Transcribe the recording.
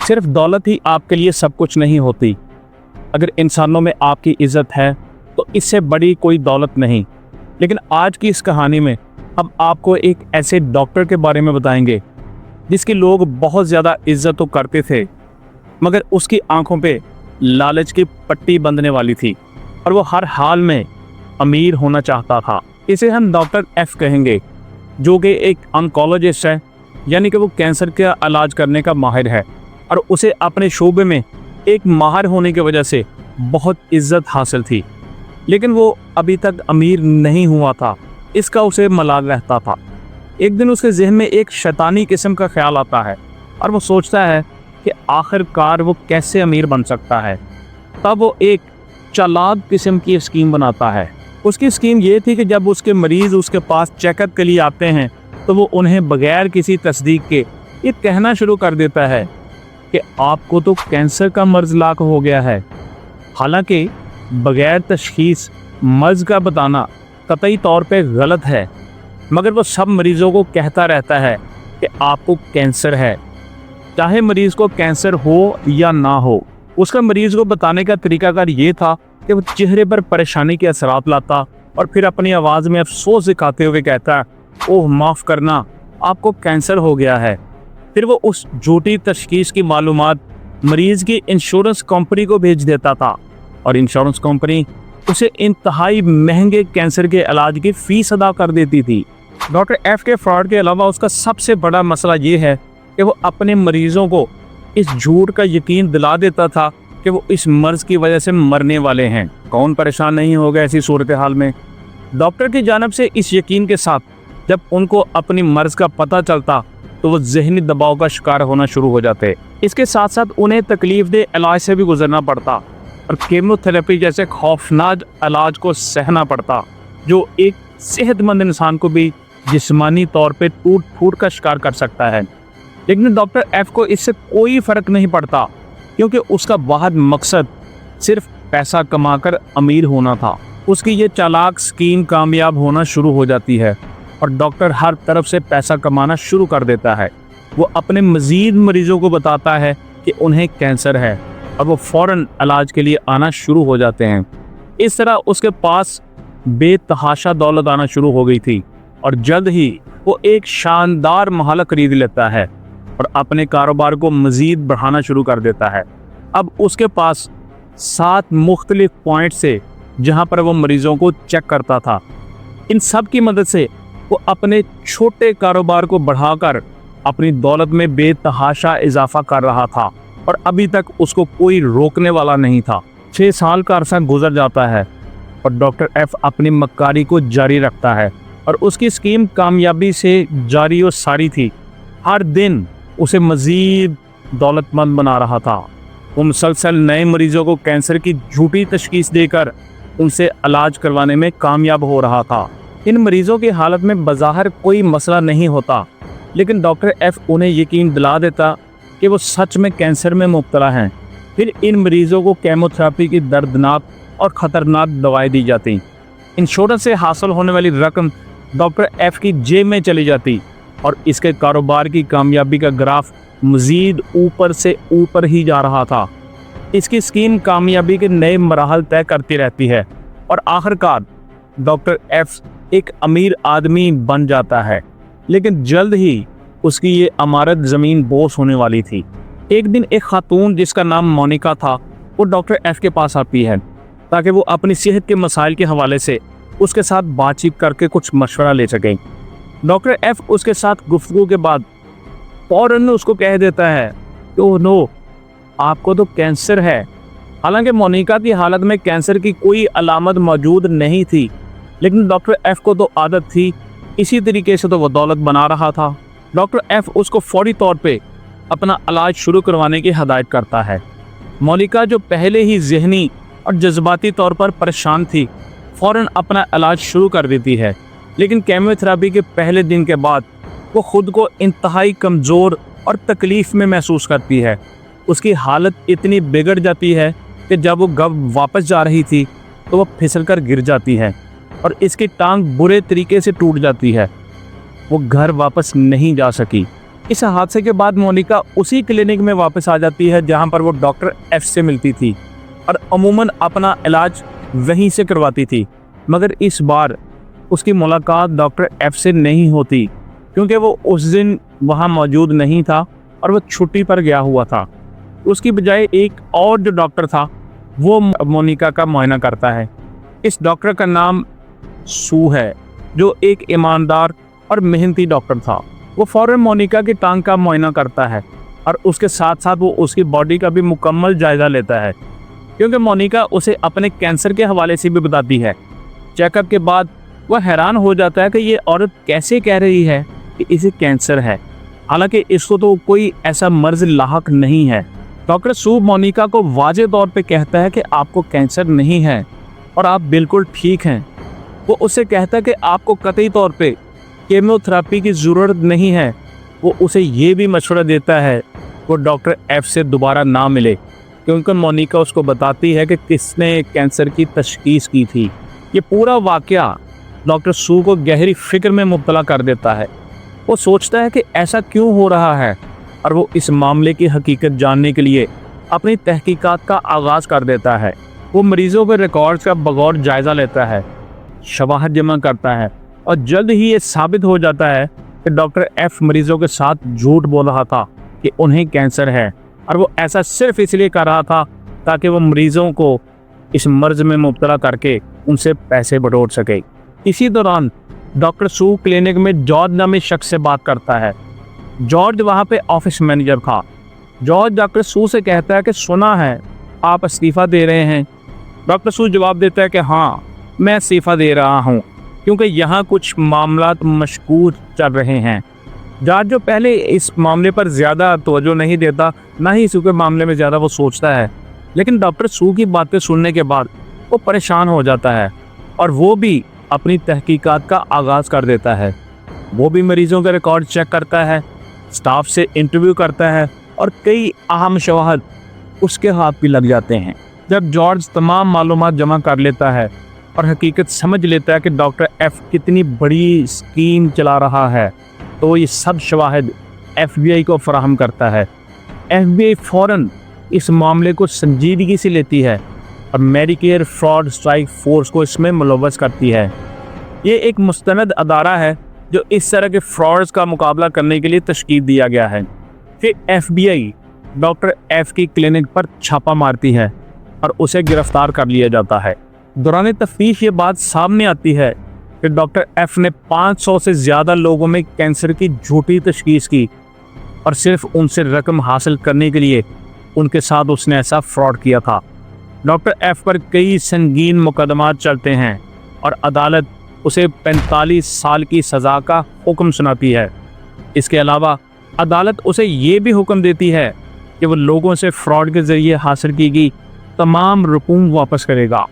सिर्फ दौलत ही आपके लिए सब कुछ नहीं होती। अगर इंसानों में आपकी इज्जत है तो इससे बड़ी कोई दौलत नहीं। लेकिन आज की इस कहानी में अब आपको एक ऐसे डॉक्टर के बारे में बताएंगे जिसकी लोग बहुत ज़्यादा इज्जत तो करते थे, मगर उसकी आंखों पे लालच की पट्टी बंधने वाली थी और वो हर हाल में अमीर होना चाहता था। इसे हम डॉक्टर एफ कहेंगे, जो कि एक ऑन्कोलॉजिस्ट है, यानी कि वो कैंसर का इलाज करने का माहिर है और उसे अपने शोबे में एक माहिर होने की वजह से बहुत इज्जत हासिल थी। लेकिन वो अभी तक अमीर नहीं हुआ था, इसका उसे मलाल रहता था। एक दिन उसके जहन में एक शैतानी किस्म का ख्याल आता है और वो सोचता है कि आखिरकार वो कैसे अमीर बन सकता है। तब वो एक चालाक किस्म की स्कीम बनाता है। उसकी स्कीम ये थी कि जब उसके मरीज़ उसके पास चेकअप के लिए आते हैं तो वो उन्हें बगैर किसी तस्दीक के ये कहना शुरू कर देता है कि आपको तो कैंसर का मर्ज लाक हो गया है। हालांकि बगैर तशखीस मर्ज का बताना कतई तौर पे गलत है, मगर वो सब मरीज़ों को कहता रहता है कि आपको कैंसर है, चाहे मरीज़ को कैंसर हो या ना हो। उसका मरीज़ को बताने का तरीकाकार ये था कि वो चेहरे पर परेशानी के असरात लाता और फिर अपनी आवाज़ में अफसोस दिखाते हुए कहता, ओह माफ़ करना, आपको कैंसर हो गया है। फिर वो उस झूठी तशखीस की मालूमात मरीज़ की इंश्योरेंस कंपनी को भेज देता था और इंश्योरेंस कंपनी उसे इंतहाई महंगे कैंसर के इलाज की फ़ीस अदा कर देती थी। डॉक्टर एफ के फ्रॉड के अलावा उसका सबसे बड़ा मसला ये है कि वो अपने मरीज़ों को इस झूठ का यकीन दिला देता था कि वो इस मर्ज़ की वजह से मरने वाले हैं। कौन परेशान नहीं होगा ऐसी सूरत हाल में। डॉक्टर की जानिब से इस यकीन के साथ जब उनको अपनी मर्ज़ का पता चलता तो वो जहनी दबाव का शिकार होना शुरू हो जाते। इसके साथ साथ उन्हें तकलीफ दे इलाज से भी गुजरना पड़ता और कीमोथेरेपी जैसे खौफनाक इलाज को सहना पड़ता, जो एक सेहतमंद इंसान को भी जिस्मानी तौर पे टूट फूट का शिकार कर सकता है। लेकिन डॉक्टर एफ को इससे कोई फ़र्क नहीं पड़ता, क्योंकि उसका वाहिद मकसद सिर्फ पैसा कमाकर अमीर होना था। उसकी ये चालाक स्कीम कामयाब होना शुरू हो जाती है और डॉक्टर हर तरफ से पैसा कमाना शुरू कर देता है। वो अपने मज़ीद मरीज़ों को बताता है कि उन्हें कैंसर है और वो फ़ौरन इलाज के लिए आना शुरू हो जाते हैं। इस तरह उसके पास बेतहाशा दौलत आना शुरू हो गई थी और जल्द ही वो एक शानदार महल खरीद लेता है और अपने कारोबार को मज़ीद बढ़ाना शुरू कर देता है। अब उसके पास 7 मुख्तलिफ पॉइंट से जहाँ पर वो मरीज़ों को चेक करता था। इन सब की मदद से वो अपने छोटे कारोबार को बढ़ाकर अपनी दौलत में बेतहाशा इजाफा कर रहा था और अभी तक उसको कोई रोकने वाला नहीं था। 6 साल का अरसा गुजर जाता है और डॉक्टर एफ अपनी मक्कारी को जारी रखता है और उसकी स्कीम कामयाबी से जारी और सारी थी। हर दिन उसे मज़ीद दौलतमंद बना रहा था। वो मुसलसल नए मरीज़ों को कैंसर की झूठी तशखीस देकर उनसे इलाज करवाने में कामयाब हो रहा था। इन मरीज़ों की हालत में बज़ाहिर कोई मसला नहीं होता, लेकिन डॉक्टर एफ उन्हें यकीन दिला देता कि वो सच में कैंसर में मुब्तला हैं। फिर इन मरीज़ों को कीमोथेरेपी की दर्दनाक और ख़तरनाक दवाएं दी जाती। इंश्योरेंस से हासिल होने वाली रकम डॉक्टर एफ की जेब में चली जाती और इसके कारोबार की कामयाबी का ग्राफ मज़ीद ऊपर से ऊपर ही जा रहा था। इसकी स्कीम कामयाबी के नए मराहल तय करती रहती है और आखिरकार डॉक्टर एफ एक अमीर आदमी बन जाता है। लेकिन जल्द ही उसकी ये अमारत ज़मीन बोस होने वाली थी। एक दिन एक खातून जिसका नाम मोनिका था, वो डॉक्टर एफ के पास आती है ताकि वो अपनी सेहत के मसाइल के हवाले से उसके साथ बातचीत करके कुछ मशवरा ले सकें। डॉक्टर एफ उसके साथ गुफ्तगू के बाद फ़ौरन उसको कह देता है कि ओह नो, आपको तो कैंसर है। हालांकि मोनिका की हालत में कैंसर की कोई अलामत मौजूद नहीं थी, लेकिन डॉक्टर एफ को तो आदत थी, इसी तरीके से तो वो दौलत बना रहा था। डॉक्टर एफ उसको फौरी तौर पे अपना इलाज शुरू करवाने की हदायत करता है। मोनिका जो पहले ही ज़हनी और जज्बाती तौर पर परेशान थी, फ़ौरन अपना इलाज शुरू कर देती है। लेकिन कीमोथेरेपी के पहले दिन के बाद वो ख़ुद को इंतहाई कमज़ोर और तकलीफ़ में महसूस करती है। उसकी हालत इतनी बिगड़ जाती है कि जब वो घर वापस जा रही थी तो वो फिसल कर गिर जाती है और इसकी टांग बुरे तरीके से टूट जाती है। वो घर वापस नहीं जा सकी इस हादसे के बाद मोनिका उसी क्लिनिक में वापस आ जाती है जहां पर वो डॉक्टर एफ से मिलती थी और अमूमन अपना इलाज वहीं से करवाती थी। मगर इस बार उसकी मुलाकात डॉक्टर एफ से नहीं होती क्योंकि वो उस दिन वहां मौजूद नहीं था और वो छुट्टी पर गया हुआ था। उसकी बजाय एक और जो डॉक्टर था वो मोनिका का मुआयना करता है। इस डॉक्टर का नाम सू है, जो एक ईमानदार और मेहनती डॉक्टर था। वो फौरन मोनिका की टांग का मुआयना करता है और उसके साथ साथ वो उसकी बॉडी का भी मुकम्मल जायज़ा लेता है, क्योंकि मोनिका उसे अपने कैंसर के हवाले से भी बताती है। चेकअप के बाद वह हैरान हो जाता है कि ये औरत कैसे कह रही है कि इसे कैंसर है, हालांकि इसको तो कोई ऐसा मर्ज लाहक नहीं है। डॉक्टर सू मोनिका को वाज़ेह तौर पे कहता है कि आपको कैंसर नहीं है और आप बिल्कुल ठीक हैं। वो उससे कहता है कि आपको कतई तौर पे केमोथेरेपी की ज़रूरत नहीं है। वो उसे ये भी मशवरा देता है वो डॉक्टर एफ से दोबारा ना मिले, क्योंकि मोनिका उसको बताती है कि किसने कैंसर की तशखीस की थी। ये पूरा वाक़या डॉक्टर सू को गहरी फ़िक्र में मुब्तला कर देता है। वो सोचता है कि ऐसा क्यों हो रहा है और वो इस मामले की हकीकत जानने के लिए अपनी तहकीकात का आगाज़ कर देता है। वो मरीज़ों के रिकॉर्ड्स का बगौर जायज़ा लेता है, शवाहद जमा करता है और जल्द ही ये साबित हो जाता है कि डॉक्टर एफ मरीज़ों के साथ झूठ बोल रहा था कि उन्हें कैंसर है, और वो ऐसा सिर्फ इसलिए कर रहा था ताकि वो मरीज़ों को इस मर्ज में मुब्तला करके उनसे पैसे बटोर सके। इसी दौरान डॉक्टर सू क्लिनिक में जॉर्ज नामी शख्स से बात करता है। जॉर्ज वहाँ पे ऑफिस मैनेजर था। जॉर्ज डॉक्टर सू से कहता है कि सुना है आप इस्तीफ़ा दे रहे हैं। डॉक्टर सू जवाब देता है कि हाँ, मैं इस्तीफ़ा दे रहा हूँ क्योंकि यहाँ कुछ मामलात मशकूक चल रहे हैं। जॉर्ज जो पहले इस मामले पर ज़्यादा तवज्जो नहीं देता, ना ही इस मामले में ज़्यादा वो सोचता है, लेकिन डॉक्टर सू की बातें सुनने के बाद वो परेशान हो जाता है और वो भी अपनी तहकीकात का आगाज़ कर देता है। वो भी मरीज़ों के रिकॉर्ड चेक करता है, स्टाफ से इंटरव्यू करता है और कई अहम शवाहद उसके हाथ भी लग जाते हैं। जब जॉर्ज तमाम मालूमात जमा कर लेता है और हकीकत समझ लेता है कि डॉक्टर एफ कितनी बड़ी स्कीम चला रहा है, तो ये सब शवाहद FBI को फराहम करता है। FBI फ़ौरन इस मामले को संजीदगी से लेती है और मेडिकेयर फ्रॉड स्ट्राइक फोर्स को इसमें मुलव्वस करती है। ये एक मुस्तनद अदारा है जो इस तरह के फ्रॉड्स का मुकाबला करने के लिए तश्कील दिया गया है। फिर FBI डॉक्टर एफ की क्लिनिक पर छापा मारती है और उसे गिरफ्तार कर लिया जाता है। दौरान तफ्तीश ये बात सामने आती है कि डॉक्टर एफ ने 500 से ज़्यादा लोगों में कैंसर की झूठी तशखीस की और सिर्फ उनसे रकम हासिल करने के लिए उनके साथ उसने ऐसा फ्रॉड किया था। डॉक्टर एफ पर कई संगीन मुकदमात चलते हैं और अदालत उसे 45 साल की सज़ा का हुक्म सुनाती है। इसके अलावा अदालत उसे ये भी हुक्म देती है कि वो लोगों से फ्रॉड के ज़रिए हासिल की गई तमाम रकूम वापस करेगा।